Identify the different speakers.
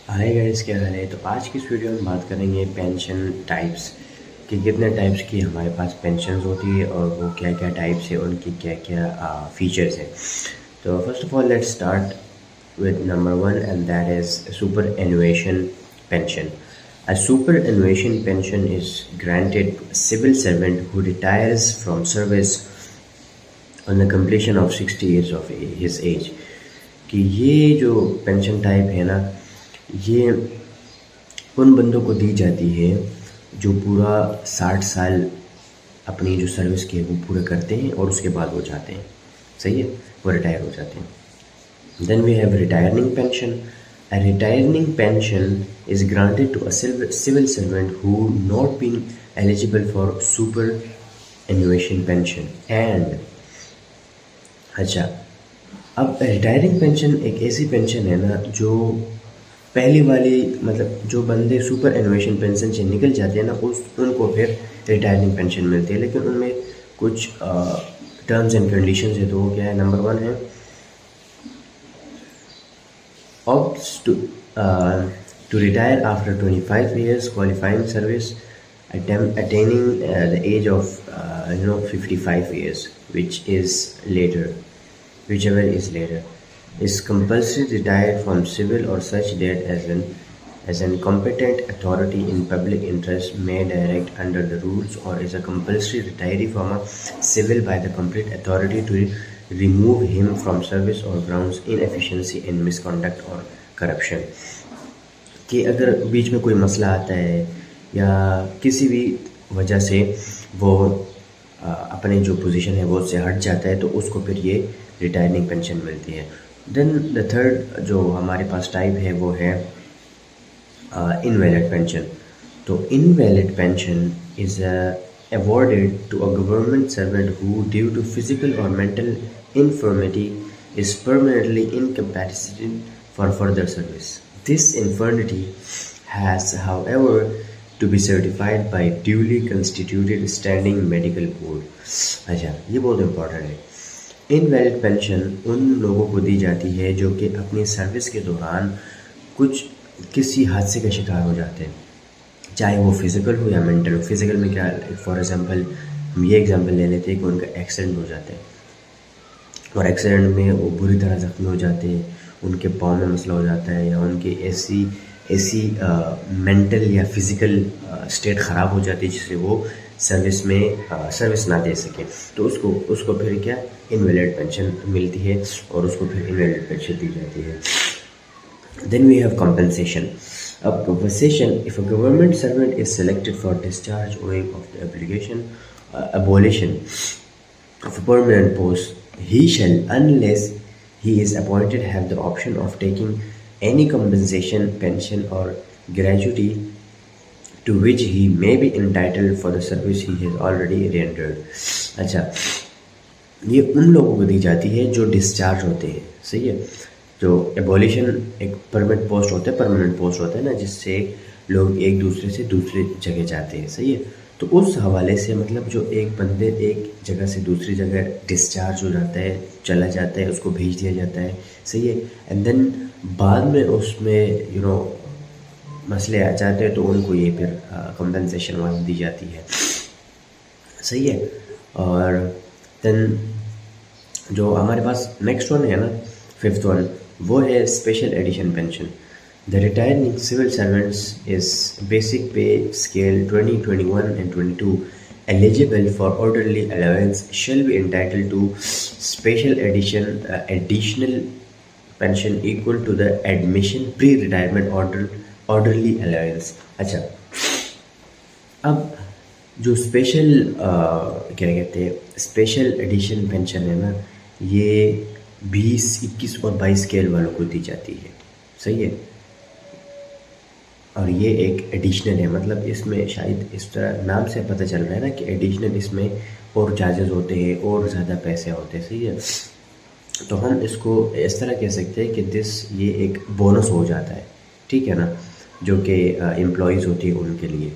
Speaker 1: Hi guys, क्या हाल है। तो आज की इस वीडियो में बात करेंगे पेंशन टाइप्स कि कितने टाइप्स की हमारे पास पेंशन होती है और वो क्या क्या टाइप्स है, उनकी क्या क्या फीचर्स है। तो first of all let's start with number one, and that is superannuation pension. A superannuation pension is granted to a civil servant who retires from service on the completion of 60 years of his age. कि ये जो pension type है ना, ये उन बंदों को दी जाती है जो पूरा 60 साल अपनी जो सर्विस की है वो पूरे करते हैं और उसके बाद वो जाते हैं। सही है, वो रिटायर हो जाते हैं। Then we have retiring pension. A retiring pension is granted to a civil servant who not been eligible for superannuation pension. And अच्छा, अब रिटायरिंग पेंशन एक ऐसी पेंशन है ना जो पहली वाली, मतलब जो बंदे सुपर एनुएशन पेंशन से निकल जाते हैं ना, उनको फिर रिटायरिंग पेंशन मिलती है, लेकिन उनमें कुछ टर्म्स एंड कंडीशंस है। तो वो क्या है, नंबर वन है opts to retire after 25 years qualifying service, attaining the age of 55 years, whichever is later, is compulsory to retire from civil or such date as an competent authority in public interest may direct under the rules, or is a compulsory retiree from a civil by the competent authority to remove him from service or grounds inefficiency in misconduct or corruption। कि अगर बीच में कोई मसला आता है या किसी भी वजह से वो अपने जो पोजीशन है वो उससे हट जाता है, तो उसको फिर ये रिटायरिंग पेंशन मिलती है। देन द थर्ड जो हमारे पास टाइप है वो है इनवैलिड पेंशन। तो invalid pension is awarded to a government servant who, due to physical or mental infirmity, is permanently incapacitated for further service. This infirmity has, however, to be certified by duly constituted standing medical board। अच्छा, ये बहुत important है। Invalid pension उन लोगों को दी जाती है जो कि अपनी सर्विस के दौरान किसी हादसे का शिकार हो जाते हैं, चाहे वो फिज़िकल हो या मेंटल हो। फिज़िकल में क्या, फॉर एग्जांपल हम ये एग्जांपल ले लेते हैं कि उनका एक्सीडेंट हो जाता है और एक्सीडेंट में वो बुरी तरह ज़ख्मी हो जाते हैं, उनके पाँव में मसला हो जाता है या उनकी ऐसी मेंटल या फिज़िकल स्टेट ख़राब हो जाती है जिससे वो सर्विस ना दे सके, तो उसको फिर क्या इनवैलिड पेंशन मिलती है और उसको फिर इनवैलिड पेंशन दी जाती है। Then we have compensation. A compensation, if a government servant is selected for discharge owing of the abolition of a permanent post, he shall, unless he is appointed, have the option of taking any compensation, pension or gratuity to which he may be entitled for the service he has already rendered। अच्छा, ये उन लोगों को दी जाती है जो discharge होते हैं। सही है, जो एबॉलिशन एक परमानेंट पोस्ट होता है ना, जिससे लोग एक दूसरे से दूसरी जगह जाते हैं। सही है, तो उस हवाले से मतलब जो एक बंदे एक जगह से दूसरी जगह डिस्चार्ज हो जाता है, चला जाता है, उसको भेज दिया जाता है। सही है, एंड देन बाद में उसमें मसले आ जाते हैं, तो उनको ये फिर कंपनसेशन वाली दी जाती है। सही है, और देन जो हमारे पास नेक्स्ट वन है ना, फिफ्थ वन, वो है special addition pension. The retiring civil servants is basic pay scale 2021 and 22 eligible for orderly allowance shall be entitled to special additional pension equal to the admission pre-retirement orderly allowance। अच्छा, अब जो क्या कहते हैं special addition pension है ना, ये 20, 21 और 22 स्केल वालों को दी जाती है। सही है, और ये एक एडिशनल है, मतलब इसमें शायद इस तरह नाम से पता चल रहा है ना कि एडिशनल, इसमें और चार्जेस होते हैं और ज़्यादा पैसे होते हैं। सही है, तो हम इसको इस तरह कह सकते हैं कि ये एक बोनस हो जाता है, ठीक है ना, जो कि एम्प्लॉयज़ होती है उनके लिए।